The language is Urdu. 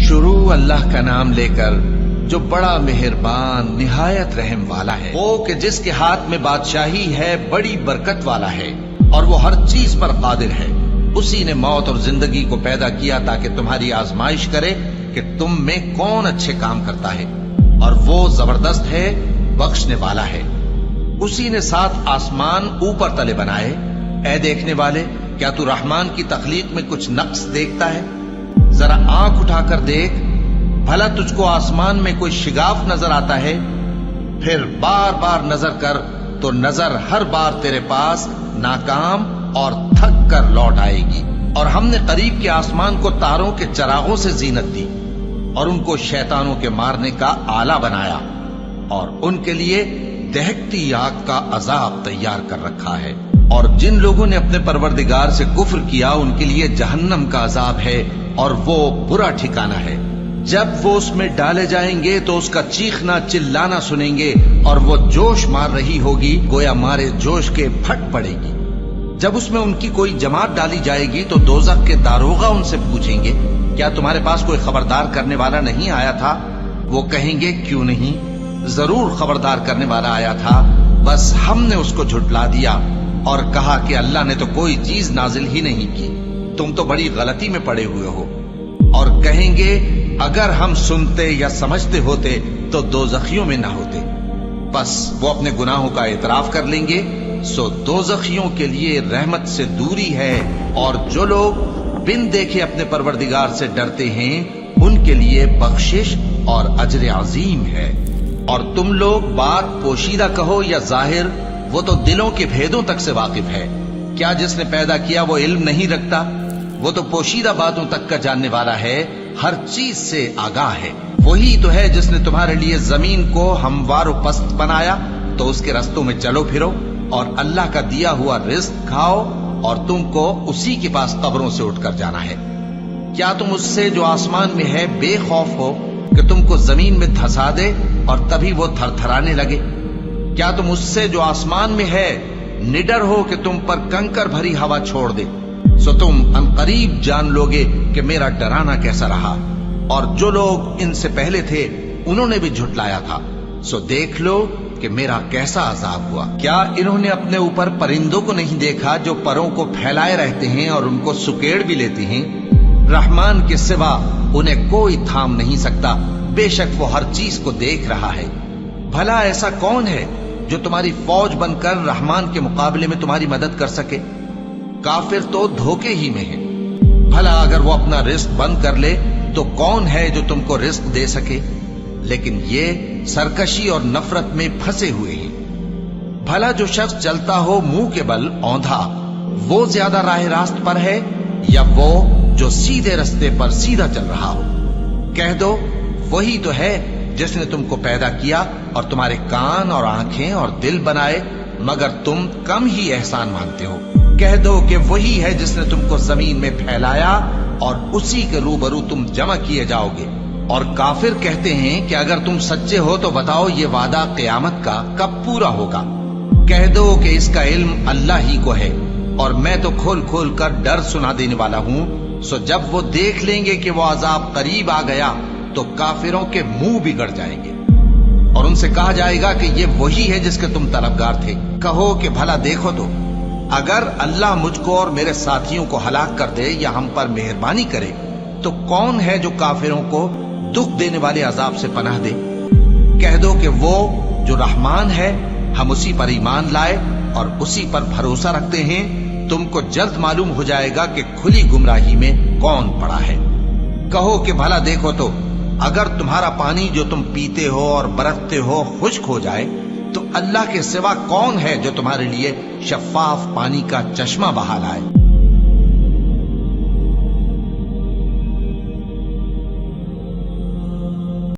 شروع اللہ کا نام لے کر جو بڑا مہربان نہایت رحم والا ہے، وہ کہ جس کے ہاتھ میں بادشاہی ہے، بڑی برکت والا ہے اور وہ ہر چیز پر قادر ہے۔ اسی نے موت اور زندگی کو پیدا کیا تاکہ تمہاری آزمائش کرے کہ تم میں کون اچھے کام کرتا ہے، اور وہ زبردست ہے، بخشنے والا ہے۔ اسی نے 7 آسمان اوپر تلے بنائے۔ اے دیکھنے والے، کیا تو رحمان کی تخلیق میں کچھ نقص دیکھتا ہے؟ ذرا آنکھ اٹھا کر دیکھ، بھلا تجھ کو آسمان میں کوئی شگاف نظر آتا ہے؟ پھر بار بار نظر کر تو نظر ہر بار تیرے پاس ناکام اور تھک کر لوٹ آئے گی۔ اور ہم نے قریب کے آسمان کو تاروں کے چراغوں سے زینت دی اور ان کو شیطانوں کے مارنے کا آلہ بنایا، اور ان کے لیے دہکتی آگ کا عذاب تیار کر رکھا ہے۔ اور جن لوگوں نے اپنے پروردگار سے کفر کیا ان کے لیے جہنم کا عذاب ہے، اور وہ برا ٹھکانہ ہے۔ جب وہ اس میں ڈالے جائیں گے تو اس کا چیخنا چلانا سنیں گے، اور وہ جوش مار رہی ہوگی گویا مارے جوش کے پھٹ پڑے گی۔ جب اس میں ان کی کوئی جماعت ڈالی جائے گی تو دوزخ کے داروغہ ان سے پوچھیں گے، کیا تمہارے پاس کوئی خبردار کرنے والا نہیں آیا تھا؟ وہ کہیں گے، کیوں نہیں، ضرور خبردار کرنے والا آیا تھا، بس ہم نے اس کو جھٹلا دیا اور کہا کہ اللہ نے تو کوئی چیز نازل ہی نہیں کی، تم تو بڑی غلطی میں پڑے ہوئے ہو۔ اور کہیں گے، اگر ہم سنتے یا سمجھتے ہوتے تو دوزخیوں میں نہ ہوتے۔ بس وہ اپنے گناہوں کا اعتراف کر لیں گے، سو دوزخیوں کے لیے رحمت سے دوری ہے، اور جو لوگ بن دیکھے اپنے پروردگار سے ڈرتے ہیں ان کے لیے بخشش اور اجر عظیم ہے۔ اور تم لوگ بات پوشیدہ کہو یا ظاہر، وہ تو دلوں کے بھیدوں تک سے واقف ہے۔ کیا جس نے پیدا کیا وہ علم نہیں رکھتا؟ وہ تو پوشیدہ باتوں تک کا جاننے والا ہے، ہر چیز سے آگاہ ہے۔ وہی تو ہے جس نے تمہارے لیے زمین کو ہموار و پست بنایا، تو اس کے رستوں میں چلو پھرو اور اللہ کا دیا ہوا رزق کھاؤ، اور تم کو اسی کے پاس قبروں سے اٹھ کر جانا ہے۔ کیا تم اس سے جو آسمان میں ہے بے خوف ہو کہ تم کو زمین میں دھسا دے اور تبھی وہ تھر تھرانے لگے؟ کیا تم اس سے جو آسمان میں ہے نڈر ہو کہ تم پر کنکر بھری ہوا چھوڑ دے؟ سو تم عنقریب جان لوگے کہ میرا ڈرانا کیسا رہا۔ اور جو لوگ ان سے پہلے تھے انہوں نے بھی جھٹلایا تھا، سو دیکھ لو کہ میرا کیسا عذاب ہوا۔ کیا انہوں نے اپنے اوپر پرندوں کو نہیں دیکھا جو پروں کو پھیلائے رہتے ہیں اور ان کو سکیڑ بھی لیتے ہیں؟ رحمان کے سوا انہیں کوئی تھام نہیں سکتا، بے شک وہ ہر چیز کو دیکھ رہا ہے۔ بھلا ایسا کون ہے جو تمہاری فوج بن کر رحمان کے مقابلے میں تمہاری مدد کر سکے؟ کافر تو دھوکے ہی میں ہے۔ بھلا اگر وہ اپنا رزق بند کر لے تو کون ہے جو تم کو رزق دے سکے؟ لیکن یہ سرکشی اور نفرت میں پھنسے ہوئے ہیں۔ بھلا جو شخص چلتا ہو منہ کے بل اوندھا، وہ زیادہ راہ راست پر ہے یا وہ جو سیدھے رستے پر سیدھا چل رہا ہو؟ کہہ دو، وہی تو ہے جس نے تم کو پیدا کیا اور تمہارے کان اور آنکھیں اور دل بنائے، مگر تم کم ہی احسان مانتے ہو۔ کہہ دو کہ وہی ہے جس نے تم کو زمین میں پھیلایا اور اسی کے روبرو تم جمع کیے جاؤ گے۔ اور کافر کہتے ہیں کہ اگر تم سچے ہو تو بتاؤ یہ وعدہ قیامت کا کب پورا ہوگا؟ کہہ دو کہ اس کا علم اللہ ہی کو ہے، اور میں تو کھول کھول کر ڈر سنا دینے والا ہوں۔ سو جب وہ دیکھ لیں گے کہ وہ عذاب قریب آ گیا تو کافروں کے منہ بگڑ جائیں گے، اور ان سے کہا جائے گا کہ یہ وہی ہے جس کے تم طلبگار تھے۔ کہو کہ بھلا دیکھو تو، اگر اللہ مجھ کو اور میرے ساتھیوں کو ہلاک کر دے یا ہم پر مہربانی کرے تو کون ہے جو کافروں کو دکھ دینے والے عذاب سے پناہ دے؟ کہہ دو کہ وہ جو رحمان ہے، ہم اسی پر ایمان لائے اور اسی پر بھروسہ رکھتے ہیں۔ تم کو جلد معلوم ہو جائے گا کہ کھلی گمراہی میں کون پڑا ہے۔ کہو کہ بھلا دیکھو تو، اگر تمہارا پانی جو تم پیتے ہو اور برتتے ہو خشک ہو جائے تو اللہ کے سوا کون ہے جو تمہارے لیے شفاف پانی کا چشمہ بہا لائے؟